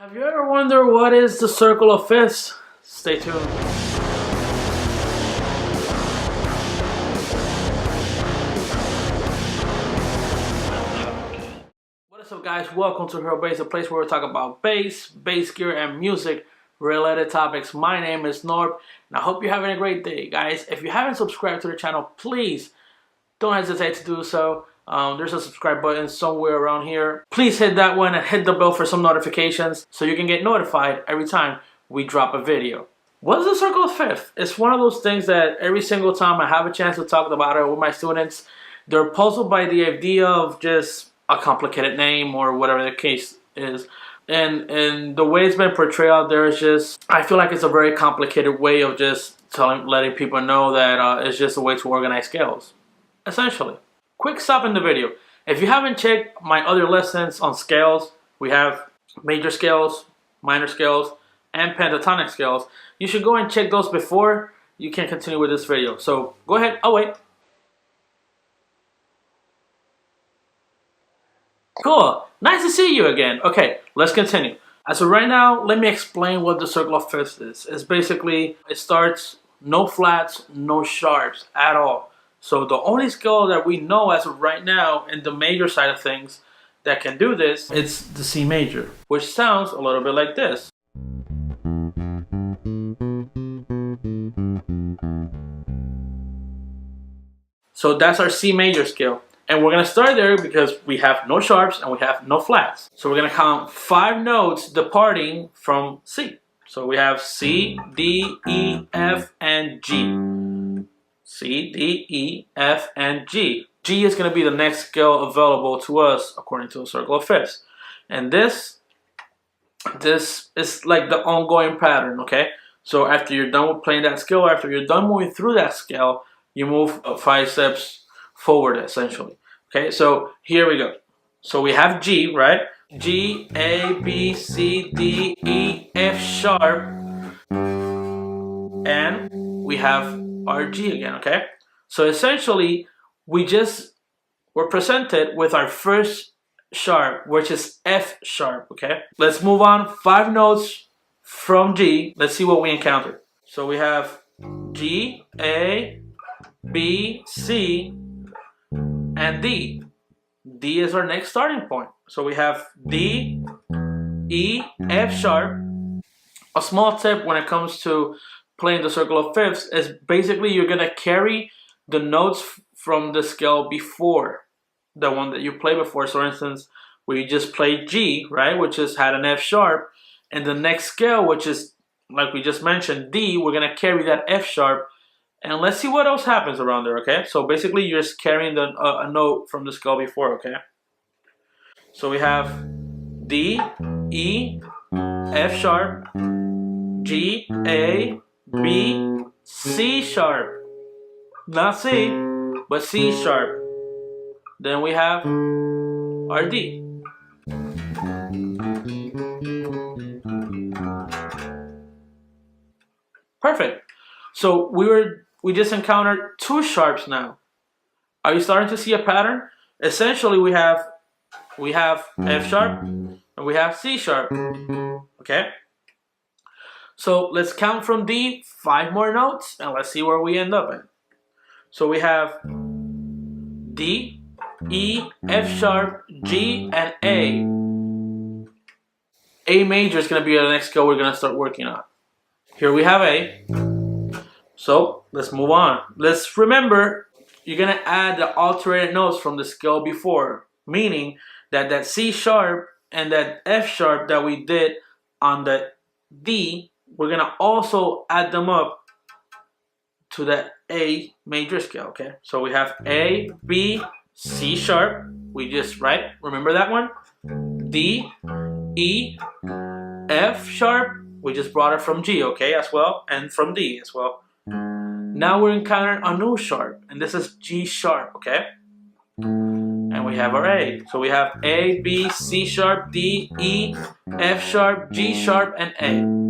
Have you ever wondered what is the circle of fifths? Stay tuned. What is up, guys? Welcome to Hero Bass, a place where we talk about bass gear, and music related topics. My name is Norb, and I hope you're having a great day, guys. If you haven't subscribed to the channel, please don't hesitate to do so. There's a subscribe button somewhere around here. Please hit that one and hit the bell for some notifications so you can get notified every time we drop a video. What is the circle of fifth? It's one of those things that every single time I have a chance to talk about it with my students, they're puzzled by the idea of just a complicated name or whatever the case is. And the way it's been portrayed out there is just, I feel like it's a very complicated way of just letting people know that it's just a way to organize scales, essentially. Quick stop in the video. If you haven't checked my other lessons on scales, we have major scales, minor scales, and pentatonic scales. You should go and check those before you can continue with this video. So go ahead, I'll wait. Cool, nice to see you again. Okay, let's continue. As of right now, let me explain what the circle of fifths is. It's basically, it starts no flats, no sharps at all. So the only scale that we know as of right now in the major side of things that can do this, it's the C major, which sounds a little bit like this. So that's our C major scale. And we're gonna start there because we have no sharps and we have no flats. So we're gonna count 5 notes departing from C. So we have C, D, E, F, and G. C, D, E, F, and G. G is going to be the next scale available to us according to the circle of fifths. And this is like the ongoing pattern, okay? So after you're done with playing that scale, after you're done moving through that scale, you move 5 steps forward, essentially. Okay, so here we go. So we have G, right? G, A, B, C, D, E, F sharp, and we have our G again, okay? So essentially, we're presented with our first sharp, which is F sharp, okay? Let's move on 5 notes from G. Let's see what we encounter. So we have G, A, B, C, and D. D is our next starting point. So we have D, E, F sharp. A small tip when it comes to playing the circle of fifths is basically you're gonna carry the notes from the scale before the one that you play before. So for instance, we just played G, right, which has had an F sharp, and the next scale, which is like we just mentioned, D, we're gonna carry that F sharp, and let's see what else happens around there, okay? So basically you're just carrying the a note from the scale before, okay? So we have D, E, F sharp, G, A, B, C sharp, not C, but C sharp. Then we have our D. Perfect. So we just encountered 2 sharps now. Are you starting to see a pattern? Essentially, we have F sharp and we have C sharp. Okay. So let's count from D 5 more notes and let's see where we end up in. So we have D, E, F sharp, G, and A. A major is going to be the next scale we're going to start working on. Here we have A. So let's move on. Let's remember, you're going to add the alternate notes from the scale before, meaning that C sharp and that F sharp that we did on the D, we're gonna also add them up to the A major scale, okay? So we have A, B, C sharp, we just, right? Remember that one? D, E, F sharp, we just brought it from G, okay, as well, and from D as well. Now we're encountering a new sharp, and this is G sharp, okay? And we have our A. So we have A, B, C sharp, D, E, F sharp, G sharp, and A.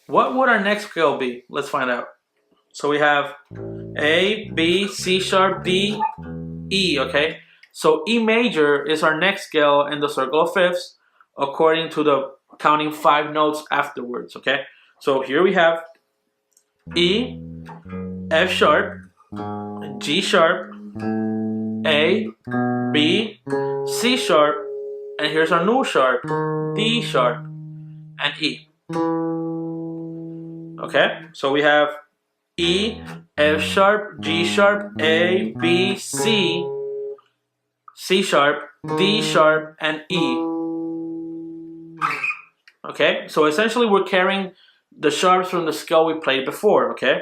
What would our next scale be? Let's find out. So we have A, B, C sharp, D, E, okay? So E major is our next scale in the circle of fifths. according to the counting 5 notes afterwards, okay? So here we have E, F sharp, G sharp, A, B, C sharp, and here's our new sharp, D sharp, and E. Okay, so we have E, F sharp, G sharp, A, B, C, C sharp, D sharp, and E. Okay, so essentially we're carrying the sharps from the scale we played before, okay?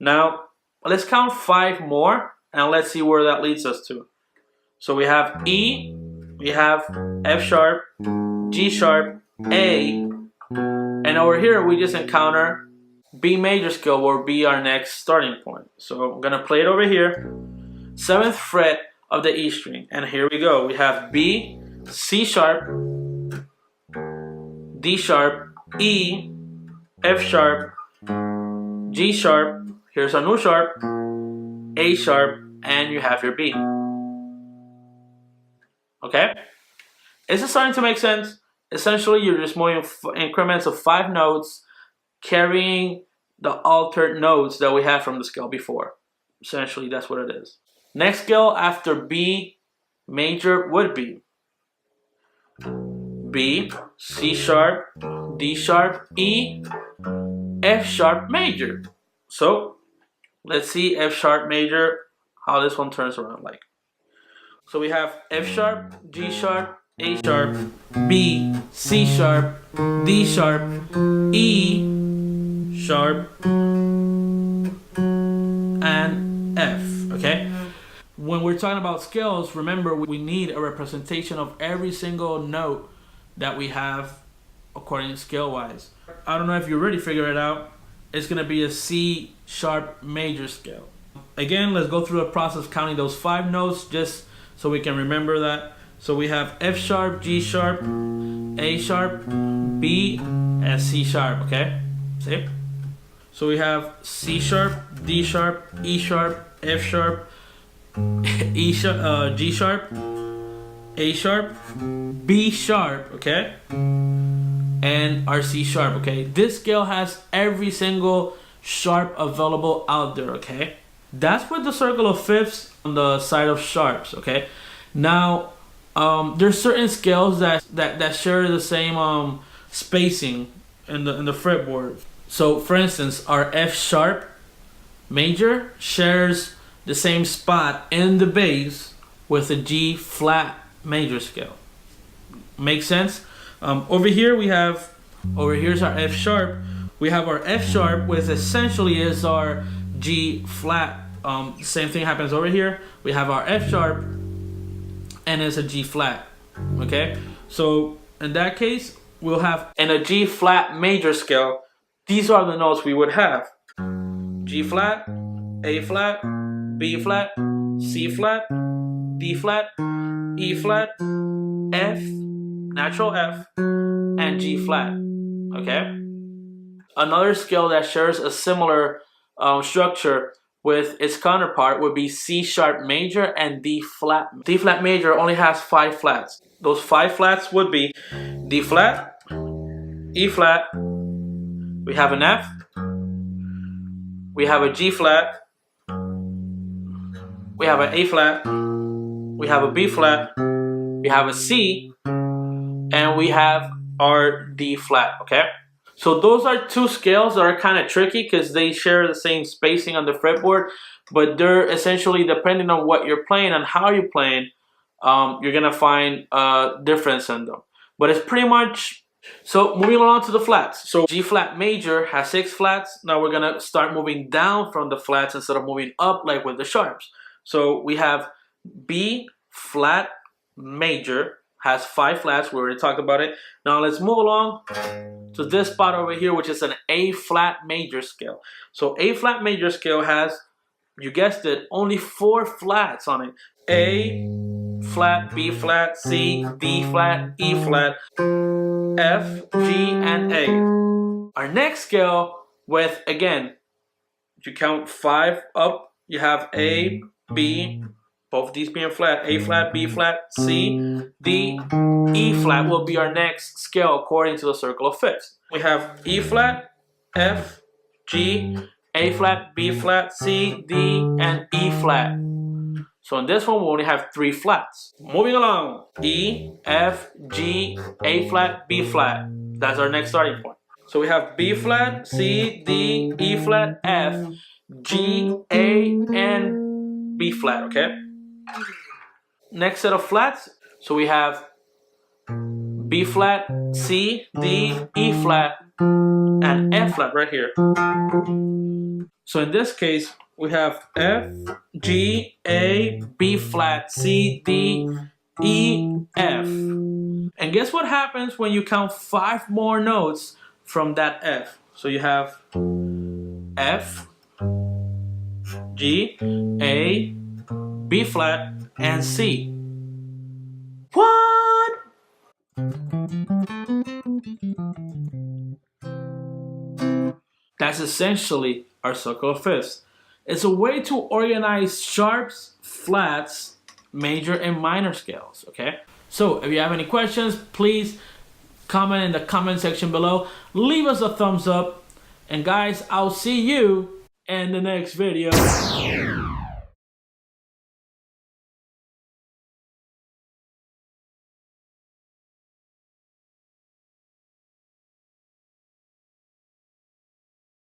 Now, let's count 5 more, and let's see where that leads us to. So we have E, we have F sharp, G sharp, A, and over here we just encounter B major scale, where be our next starting point. So I'm gonna play it over here. 7th fret of the E string, and here we go. We have B, C sharp, D sharp, E, F sharp, G sharp, here's our new sharp, A sharp, and you have your B. Okay? Is it starting to make sense? Essentially, you're just moving increments of 5 notes, carrying the altered notes that we had from the scale before. Essentially, that's what it is. Next scale after B major would be B, C sharp, D sharp, E, F sharp major. So let's see F sharp major, how this one turns around like. So we have F sharp, G sharp, A sharp, B, C sharp, D sharp, E sharp, and F, okay? When we're talking about scales, remember we need a representation of every single note that we have according to scale wise. I don't know if you already figured it out. It's gonna be a C sharp major scale. Again, let's go through the process counting those 5 notes just so we can remember that. So we have F sharp, G sharp, A sharp, B, and C sharp, okay? See? So we have C sharp, D sharp, E sharp, F sharp, E sharp, G sharp, A sharp, B sharp, okay? And our C sharp, okay? This scale has every single sharp available out there, okay? That's with the circle of fifths on the side of sharps, okay? Now, there's certain scales that share the same spacing in the fretboard. So, for instance, our F sharp major shares the same spot in the bass with the G flat major scale. Makes sense? Over here here's our F sharp. We have our F sharp, which essentially is our G flat. Same thing happens over here. We have our F sharp, and it's a G flat. Okay, so in that case, we'll have in a G flat major scale. These are the notes we would have: G flat, A flat, B flat, C flat, D flat, E flat, F, natural F, and G flat. Okay. Another scale that shares a similar structure with its counterpart would be C sharp major and D flat. D flat major only has 5 flats. Those 5 flats would be D flat, E flat, we have an F, we have a G flat, we have an A flat, we have a B flat, we have a C, and we have our D flat, okay? So those are 2 scales that are kind of tricky because they share the same spacing on the fretboard, but they're essentially, depending on what you're playing and how you're playing, you're gonna find a difference in them. But it's pretty much, so moving along to the flats. So G flat major has 6 flats. Now we're gonna start moving down from the flats instead of moving up like with the sharps. So we have B flat major has 5 flats. We already talked about it. Now let's move along to this spot over here, which is an A flat major scale. So A flat major scale has, you guessed it, only 4 flats on it. A flat, B flat, C, D flat, E flat, F, G, and A. Our next scale with, again, if you count 5 up, you have A, B, both of these being flat, A flat, B flat, C, D, E flat will be our next scale according to the circle of fifths. We have E flat, F, G, A flat, B flat, C, D, and E flat. So in this one, we only have 3 flats. Moving along, E, F, G, A flat, B flat. That's our next starting point. So we have B flat, C, D, E flat, F, G, A, and B flat, okay? Next set of flats, so we have B flat, C, D, E flat, and F flat right here. So in this case, we have F, G, A, B flat, C, D, E, F. And guess what happens when you count 5 more notes from that F? So you have F, G, A, B flat, and C. What? That's essentially our circle of fifths. It's a way to organize sharps, flats, major and minor scales, okay? So if you have any questions, please comment in the comment section below. Leave us a thumbs up. And guys, I'll see you in the next video.